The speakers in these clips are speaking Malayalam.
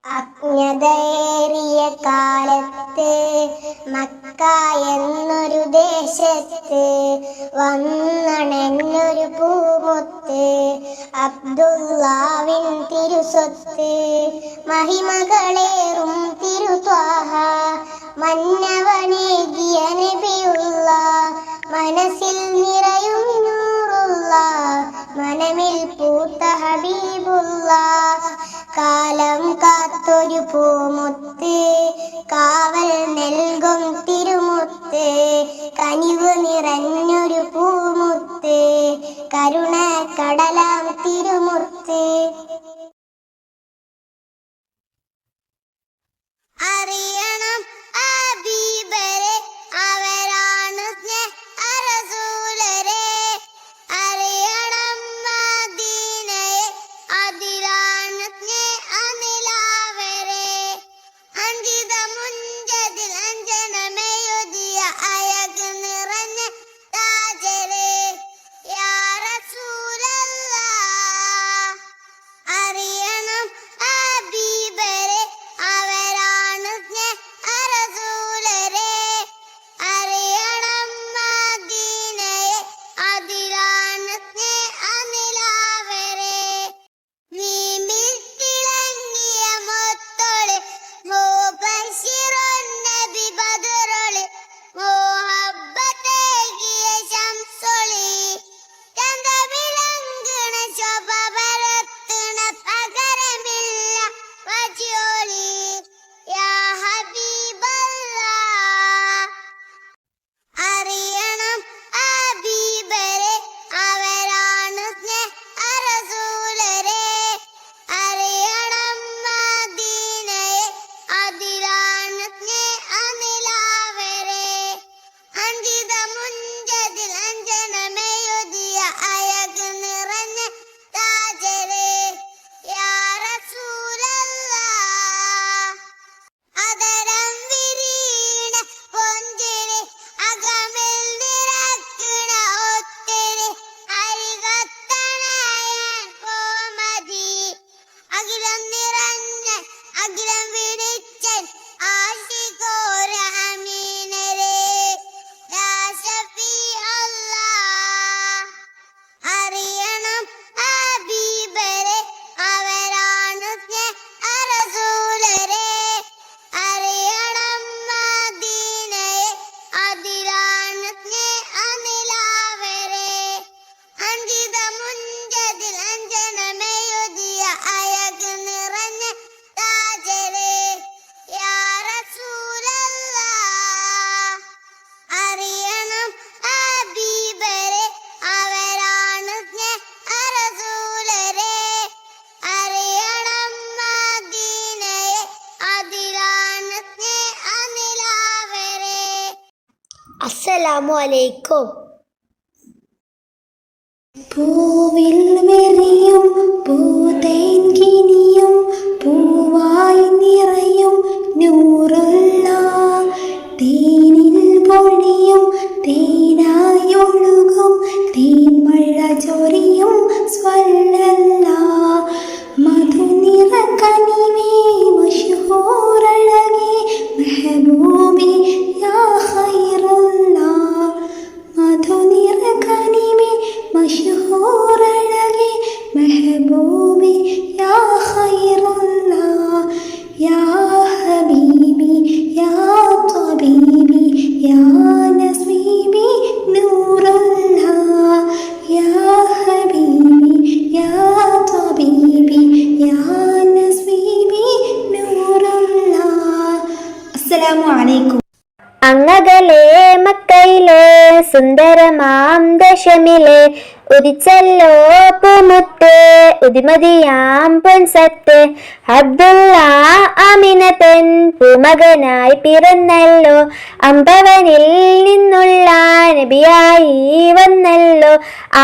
അജ്ഞതയേറിയ കാലത്ത് മക്ക എന്നൊരു ദേശത്ത് വന്നണഞ്ഞൊരു പൂമുത്ത് അബ്ദുല്ലാവിൻ തിരുസ്വത്ത് മഹിമകളേറും തിരുത്വാഹ മന്നവനേകിയ നബിയുള്ള മനസ്സിൽ നിറയും നൂറുള്ള മനമിൽ പൂത്ത ഹബീബുള്ള കാലം കാത്തൊരു പൂമുത്ത് കാവൽ നൽകും തിരുമുത്ത് കനിവ് നിറഞ്ഞൊരു പൂമുത്ത് കരുണ കടലാം തിരുമുത്ത്. അറിയണം ഹബീബരെ അവരാണ് റസൂലരെ, അറിയണം മദീനയെ അതിലാണ് അനിലാവരെ, അഞ്ചിത മുഞ്ചതിൽ അഞ്ജനമെഴുതിയ അയക് നിറഞ്ഞ താജരെ യാ റസൂലല്ലാഹ്. അറിയണം ഹബീബരെ അവരാണ് റസൂലരെ, അറിയണം മദീനയെ അതിലാണ് അനിലാവരെ, നീമിൽ തിളങ്ങിയ മുത്തോള് മുബശ്ശിറുൻ നബി ബദറുള് മുഹബ്ബത്തേകിയ ശംസുളി ചന്തവിളങ്ങണ ശോഭ പരത്തണ പകരമില്ല വജോളി യാ ഹബീബല്ലാഹ്. അറിയണം ഹബീബരെ അവരാണ് റസൂലരെ, അറിയണം മദീനയെ അതിലാണ് അനിലാവരെ, അഞ്ചിത മുഞ്ചതിൽ അഞ്ജനമെഴുതിയ അയക് നിറഞ്ഞ താജരെ യാ റസൂലല്ലാഹ്. അതരം വിരീണ പൊഞ്ചിന് അകമിൽ നിറക്കണ ഒത്തിരി അരികത്തണയാൻ കോമതി അഖിലം നിറഞ്ഞ അഖിലം വിളിച്ചൻ ആശികോര അമീനരെ യാ ശഫീ അല്ലാഹ്. അറിയണം ഹബീബരെ അവരാണ് റസൂലരെ, അറിയണം മദീനയെ അതിലാണ് അനിലാവരെ, അഞ്ചിത മുഞ്ചതിൽ അഞ്ജനമെഴുതിയ അയക് നിറഞ്ഞ താജരെ യാ റസൂലല്ലാഹ്. അറിയണം ഹബീബരെ അവരാണ് റസൂലരെ, അറിയണം മദീനയെ അതിലാണ് അനിലാവരെ. അസ്സലാമു അലൈക്കും. പൂവിൽ വിരിയും പൂതേൻകിനിയും പൂവായി നിറയും നൂറുള്ള തേനിൽ പൊഴിയും തേനായൊഴുകും തേൻമഴ ചൊരിയും സ്വല്ലല്ല മധുനിറക്കനിവേ മഷ്ഹൂറഴകേ മെഹബൂബി യാ ഖൈറുള്ള മധുനിറക്കനിവേ മഷ്ഹൂറഴകേ മെഹബൂബി യാ ഖൈറുള്ള യാ ഹബീബി യാ തബീബി യാ നസീബി നൂറുള്ള യാ ഹബീബി യാ തബീബി യാ നസീബി നൂറുള്ള. അസ്സലാമു അലൈക്കും. അങ്ങകലെ മക്കയിലെ സുന്ദരമാം ദശമിലെ ഉദിച്ചല്ലോ പൂമുത്ത് ഉദിമതിയാം പൊൻസത്ത് അബ്ദുള്ള ആമിനതൻ പൂമകനായി പിറന്നല്ലോ അമ്പവനിൽ നിന്നുള്ള നബിയായി വന്നല്ലോ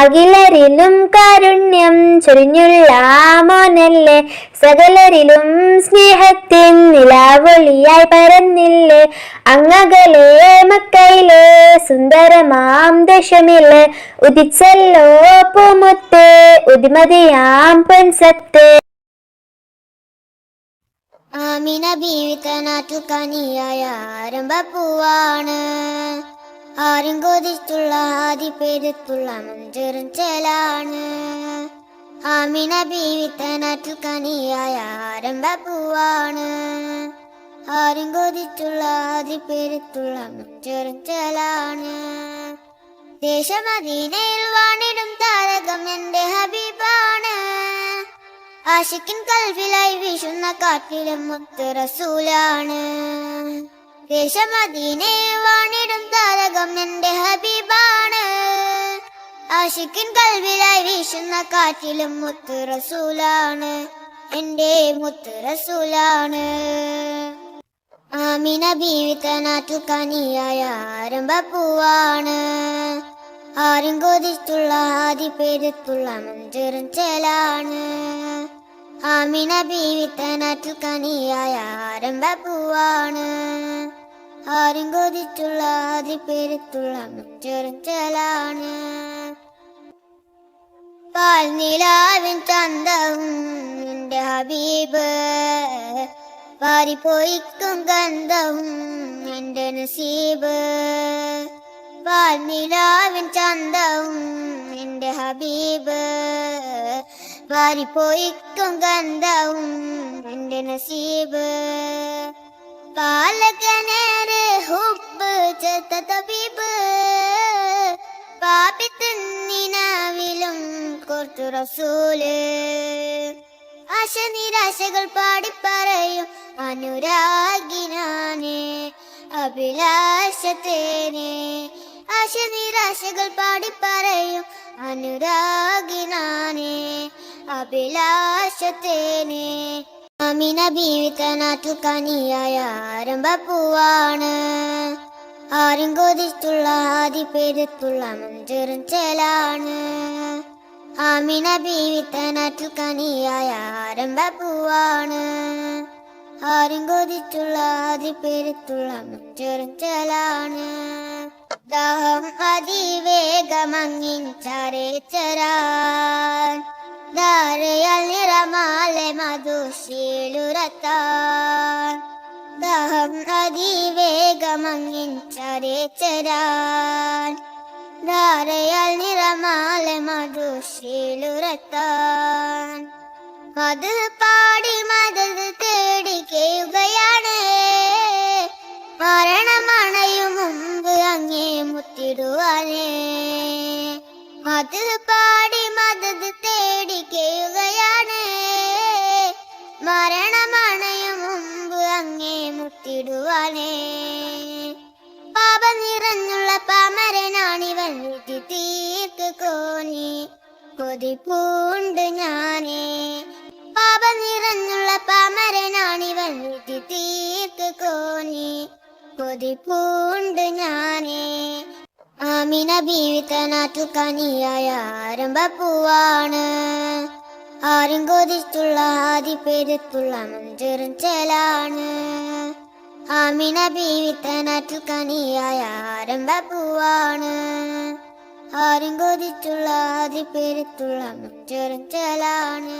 അഖിലരിലും കാരുണ്യം ചൊരിഞ്ഞുള്ള മോനല്ലേ സകലരിലും സ്നേഹത്തിൻ നിലാവൊളിയായി പരന്നില്ലേ അങ്ങകലെ മക്കയിലെ സുന്ദരമാം ദശമിലെ ഉദിച്ചല്ലോ പൂമുത്ത് ഉദിമതിയാം പൊൻസത്ത്. ആമിന ബീവി തനാറ്റു കനിയായ ആരംഭപ്പൂവാണ്. ആരും കൊതിച്ചുള്ള ആദി പെരുത്തുള്ള മഞ്ചറും ചേലാണ്. ആമിന ബീവി തനാറ്റു കനിയായ ആരംഭപ്പൂവാണ്. ആരും കൊതിച്ചുള്ള ആദി പെരുത്തുള്ള മഞ്ചറും ചേലാണ്. ദേശമദീനയിൽ വാണിടും താരകം എന്റെ ഹബീബാണ്. ആശിക്കിൻ കൽവിലായി വീശുന്ന കാറ്റിലും മുത്ത് റസൂലാണ്. ദേശമദീനയിൽ വാണിടും താരകം എന്റെ ഹബീബാണ്. ആശിക്കിൻ കൽവിലായി വീശുന്ന കാറ്റിലും മുത്ത് റസൂലാണ്. എന്റെ മുത്ത് റസൂലാണ്. ആമിന ബീവി തനാറ്റു കനിയായ ആരംഭപ്പൂവാണ്. ആരും കൊതിച്ചുള്ള ആദി പെരുത്തുള്ള മഞ്ചറും ചേലാണ്. ആമിന ബീവി തനാറ്റു കനിയായ ആരംഭപ്പൂവാണ്. ആരും കൊതിച്ചുള്ള ആദി പെരുത്തുള്ള മഞ്ചറും ചേലാണ്. പാൽ നിലാവിൻ ചന്തവും എന്റെ ഹബീബ്, പാരിപ്പോയിക്കും ഗന്ധവും എന്റെ നസീബ്. പാൽ നിലാവിൻ ചന്തവും എന്റെ ഹബീബ്, പാരിപ്പോയിക്കും ഗന്ധവും എന്റെ നസീബ്. പാലകനേറെ ഹുബ് ചെത്ത തബീബ്, പാപി തിന്നിനാവിലും കോർത്തു റസൂല്. ആശ നിരാശകൾ പാടിപ്പറയും അനുരാഗിനാനെ അഭിലാഷത്തേനെ. ആശ നിരാശകൾ പാടിപ്പറയും അനുരാഗിനാനെ അഭിലാഷത്തേനെ. ആമിന ബീവി തനാറ്റു കനിയായ ആരംഭപ്പൂവാണ്. ആരും കൊതിച്ചുള്ള ആദി പെരുത്തുള്ള മഞ്ചറും ചേലാണ്. ആമിന ബീവി തനാറ്റു കനിയായ ആരംഭപ്പൂവാണ്. ആരും കൊതിച്ചുള്ള ആദി പെരുത്തുള്ള മഞ്ചറും ചേലാണ്. ദാഹം അതിവേഗമങ്ങിഞ്ചരേച്ചരാൻ, ധാരയാൽ നിറമാലെ മധുശീലുരത്താൻ. ദാഹം അതിവേഗമങ്ങിഞ്ചരേച്ചരാൻ, ധാരയാൽ നിറമാലെ മധുശീലുരത്താൻ. മധു പാടി മദത് തേടി കേയുകയാണ്. മരണമണയും മുമ്പ് അങ്ങേ മുത്തിടുവാനേ. മധു പാടി മദത് തേടി കേയുകയാണ്. മരണമണയും മുമ്പ് അങ്ങേ മുത്തിടുവാനേ. പാപ നിറഞ്ഞുള്ള പാമരനാണിവൻ വിധി തീർക്ക് കോനി കൊതിപ്പൂണ്ട് ഞാനേ. പാപ നിറഞ്ഞുള്ള പാമരനാണിവൻ വിധി തീർക്ക് കോനി കൊതിപ്പൂണ്ട് ഞാനേ. ആമിന ബീവി തനാറ്റു കനിയായ ആരംഭപ്പൂവാണ്. ആരും കൊതിച്ചുള്ള ആദി പെരുത്തുള്ള മഞ്ചറും ചേലാണ്. ആമിന ബീവി തനാറ്റു കനിയായ ആരംഭപ്പൂവാണ്. ആരും കൊതിച്ചുള്ള ആദി പെരുത്തുള്ള മഞ്ചറും ചേലാണ്.